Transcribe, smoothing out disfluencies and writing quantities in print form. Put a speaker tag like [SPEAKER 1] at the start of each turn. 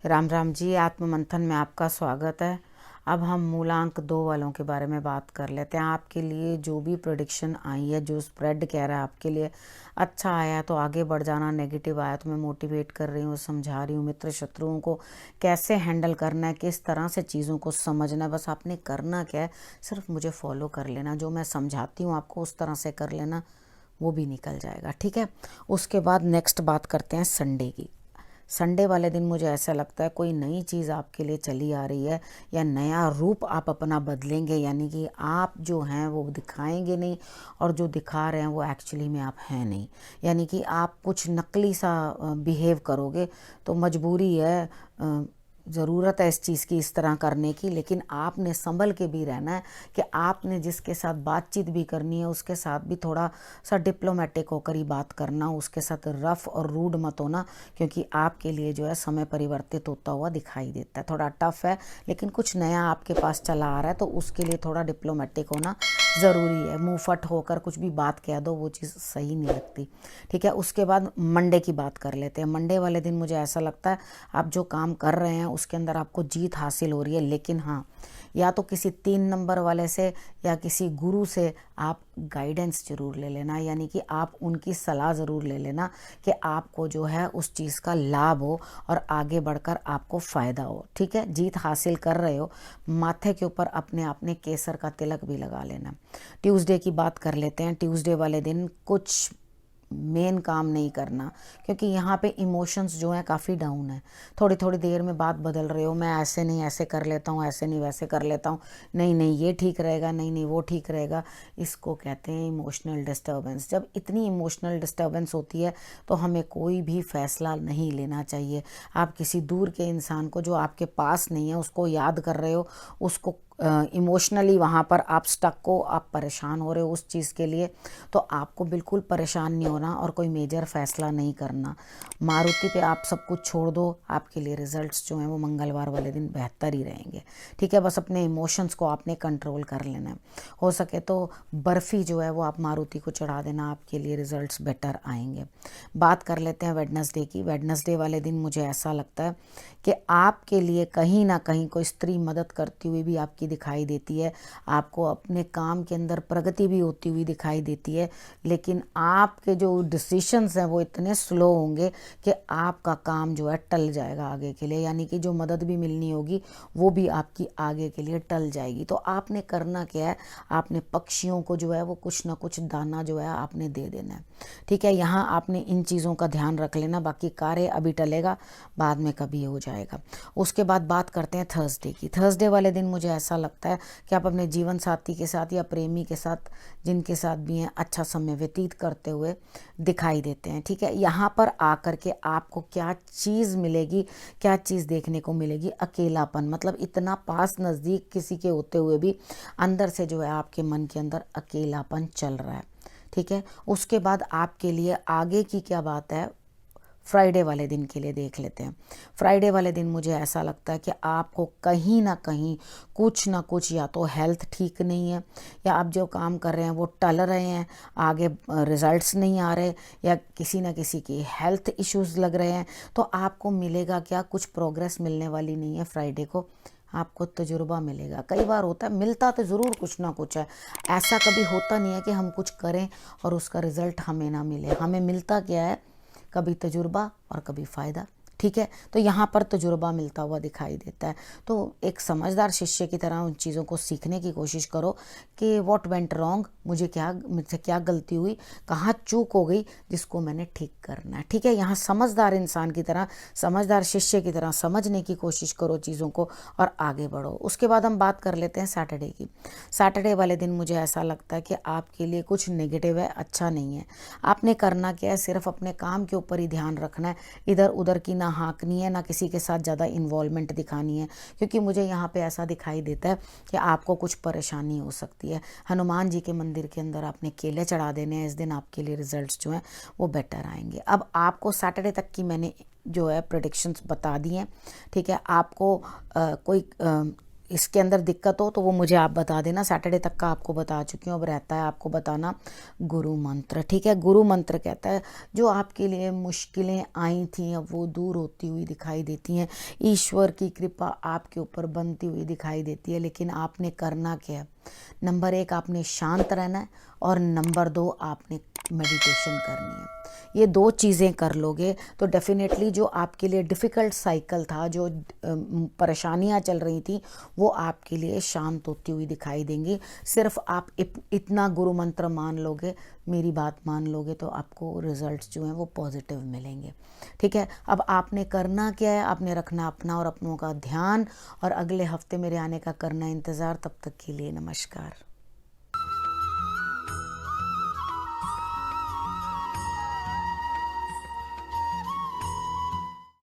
[SPEAKER 1] राम राम जी। आत्म मंथन में आपका स्वागत है। अब हम मूलांक 2 वालों के बारे में बात कर लेते हैं। आपके लिए जो भी प्रेडिक्शन आई है, जो स्प्रेड कह रहा है आपके लिए अच्छा आया है तो आगे बढ़ जाना, नेगेटिव आया तो मैं मोटिवेट कर रही हूँ, समझा रही हूँ। मित्र शत्रुओं को कैसे हैंडल करना है, किस तरह से चीज़ों को समझना है, बस आपने करना क्या है, सिर्फ मुझे फॉलो कर लेना। जो मैं समझाती हूँ आपको उस तरह से कर लेना, वो भी निकल जाएगा। ठीक है। उसके बाद नेक्स्ट बात करते हैं संडे की। संडे वाले दिन मुझे ऐसा लगता है कोई नई चीज़ आपके लिए चली आ रही है या नया रूप आप अपना बदलेंगे, यानी कि आप जो हैं वो दिखाएंगे नहीं और जो दिखा रहे हैं वो एक्चुअली में आप हैं नहीं। यानी कि आप कुछ नकली सा बिहेव करोगे तो मजबूरी है, ज़रूरत है इस चीज़ की, इस तरह करने की, लेकिन आपने संभल के भी रहना है कि आपने जिसके साथ बातचीत भी करनी है उसके साथ भी थोड़ा सा डिप्लोमेटिक होकर ही बात करना, उसके साथ रफ़ और रूड मत होना, क्योंकि आपके लिए जो है समय परिवर्तित होता हुआ दिखाई देता है। थोड़ा टफ है लेकिन कुछ नया आपके पास चला आ रहा है तो उसके लिए थोड़ा डिप्लोमेटिक होना ज़रूरी है। मुँह फट होकर कुछ भी बात कह दो वो चीज़ सही नहीं लगती। ठीक है। उसके बाद मंडे की बात कर लेते हैं। मंडे वाले दिन मुझे ऐसा लगता है आप जो काम कर रहे हैं उसके अंदर आपको जीत हासिल हो रही है, लेकिन हाँ, या तो किसी 3 नंबर वाले से या किसी गुरु से आप गाइडेंस ज़रूर ले लेना, यानी कि आप उनकी सलाह ज़रूर ले लेना कि आपको जो है उस चीज़ का लाभ हो और आगे बढ़कर आपको फ़ायदा हो। ठीक है। जीत हासिल कर रहे हो, माथे के ऊपर अपने आपने केसर का तिलक भी लगा लेना। ट्यूसडे की बात कर लेते हैं। ट्यूसडे वाले दिन कुछ मेन काम नहीं करना, क्योंकि यहाँ पे इमोशंस जो हैं काफ़ी डाउन है। थोड़ी थोड़ी देर में बात बदल रहे हो, मैं ऐसे नहीं ऐसे कर लेता हूँ, ऐसे नहीं वैसे कर लेता हूँ, नहीं नहीं ये ठीक रहेगा, नहीं नहीं वो ठीक रहेगा। इसको कहते हैं इमोशनल डिस्टर्बेंस। जब इतनी इमोशनल डिस्टर्बेंस होती है तो हमें कोई भी फैसला नहीं लेना चाहिए। आप किसी दूर के इंसान को जो आपके पास नहीं है उसको याद कर रहे हो, उसको इमोशनली वहाँ पर आप स्टक हो, आप परेशान हो रहे हो उस चीज़ के लिए, तो आपको बिल्कुल परेशान नहीं होना और कोई मेजर फैसला नहीं करना। मारुति पे आप सब कुछ छोड़ दो, आपके लिए रिजल्ट्स जो हैं वो मंगलवार वाले दिन बेहतर ही रहेंगे। ठीक है। बस अपने इमोशंस को आपने कंट्रोल कर लेना है। हो सके तो बर्फ़ी जो है वो आप मारुति को चढ़ा देना, आपके लिए रिजल्ट्स बेटर आएंगे। बात कर लेते हैं वेडनेसडे की। वेडनेसडे वाले दिन मुझे ऐसा लगता है कि आपके लिए कहीं ना कहीं कोई स्त्री मदद करती हुई भी आपकी दिखाई देती है, आपको अपने काम के अंदर प्रगति भी होती हुई दिखाई देती है, लेकिन आपके जो डिसीशंस हैं वो इतने स्लो होंगे कि आपका काम जो है टल जाएगा आगे के लिए, यानी कि जो मदद भी मिलनी होगी वो भी आपकी आगे के लिए टल जाएगी। तो आपने करना क्या है, आपने पक्षियों को जो है वो कुछ ना कुछ दाना जो है आपने दे देना है। ठीक है। यहाँ आपने इन चीज़ों का ध्यान रख लेना, बाकी कार्य अभी टलेगा, बाद में कभी हो जाएगा। उसके बाद बात करते हैं थर्सडे की। थर्सडे वाले दिन मुझे ऐसा लगता है कि आप अपने जीवन साथी के साथ या प्रेमी के साथ, जिनके साथ भी हैं, अच्छा समय व्यतीत करते हुए दिखाई देते हैं। ठीक है। यहाँ पर आकर के आपको क्या चीज़ मिलेगी, क्या चीज़ देखने को मिलेगी, अकेलापन। मतलब इतना पास नज़दीक किसी के होते हुए भी अंदर से जो है आपके मन के अंदर अकेलापन चल रहा है। ठीक है। उसके बाद आपके लिए आगे की क्या बात है, फ्राइडे वाले दिन के लिए देख लेते हैं। फ्राइडे वाले दिन मुझे ऐसा लगता है कि आपको कहीं ना कहीं कुछ ना कुछ, या तो हेल्थ ठीक नहीं है, या आप जो काम कर रहे हैं वो टल रहे हैं, आगे रिजल्ट्स नहीं आ रहे, या किसी ना किसी की हेल्थ इश्यूज लग रहे हैं, तो आपको मिलेगा क्या, कुछ प्रोग्रेस मिलने वाली नहीं है। फ्राइडे को आपको तजुर्बा मिलेगा। कई बार होता है, मिलता तो ज़रूर कुछ ना कुछ है, ऐसा कभी होता नहीं है कि हम कुछ करें और उसका रिज़ल्ट हमें ना मिले। हमें मिलता क्या है, कभी तजुर्बा और कभी फ़ायदा। ठीक है। तो यहाँ पर तजुर्बा मिलता हुआ दिखाई देता है। तो एक समझदार शिष्य की तरह उन चीज़ों को सीखने की कोशिश करो कि व्हाट वेंट रॉन्ग, मुझसे क्या गलती हुई, कहाँ चूक हो गई, जिसको मैंने ठीक करना है। ठीक है। यहाँ समझदार इंसान की तरह, समझदार शिष्य की तरह समझने की कोशिश करो चीज़ों को और आगे बढ़ो। उसके बाद हम बात कर लेते हैं सैटरडे की। सैटरडे वाले दिन मुझे ऐसा लगता है कि आपके लिए कुछ नेगेटिव है, अच्छा नहीं है। आपने करना क्या है, सिर्फ अपने काम के ऊपर ही ध्यान रखना है, इधर उधर की ना हाँकनी है, ना किसी के साथ ज़्यादा इन्वॉल्वमेंट दिखानी है, क्योंकि मुझे यहाँ पे ऐसा दिखाई देता है कि आपको कुछ परेशानी हो सकती है। हनुमान जी के मंदिर के अंदर आपने केले चढ़ा देने हैं, इस दिन आपके लिए रिजल्ट्स जो हैं वो बेटर आएंगे। अब आपको सैटरडे तक की मैंने जो है प्रेडिक्शंस बता दी हैं। ठीक है। आपको कोई इसके अंदर दिक्कत हो तो वो मुझे आप बता देना। सैटरडे तक का आपको बता चुकी हूँ, अब रहता है आपको बताना गुरु मंत्र। ठीक है, गुरु मंत्र कहता है जो आपके लिए मुश्किलें आई थी अब वो दूर होती हुई दिखाई देती हैं। ईश्वर की कृपा आपके ऊपर बनती हुई दिखाई देती है। लेकिन आपने करना क्या है? नंबर 1 आपने शांत रहना है, और नंबर 2 आपने मेडिटेशन करनी है। ये 2 चीज़ें कर लोगे तो डेफिनेटली जो आपके लिए डिफ़िकल्ट साइकिल था, जो परेशानियां चल रही थी, वो आपके लिए शांत होती हुई दिखाई देंगी। सिर्फ आप इतना गुरु मंत्र मान लोगे, मेरी बात मान लोगे, तो आपको रिजल्ट्स जो हैं वो पॉजिटिव मिलेंगे। ठीक है, अब आपने करना क्या है? आपने रखना अपना और अपनों का ध्यान, और अगले हफ्ते मेरे आने का करना इंतज़ार। तब तक के लिए नमस्कार।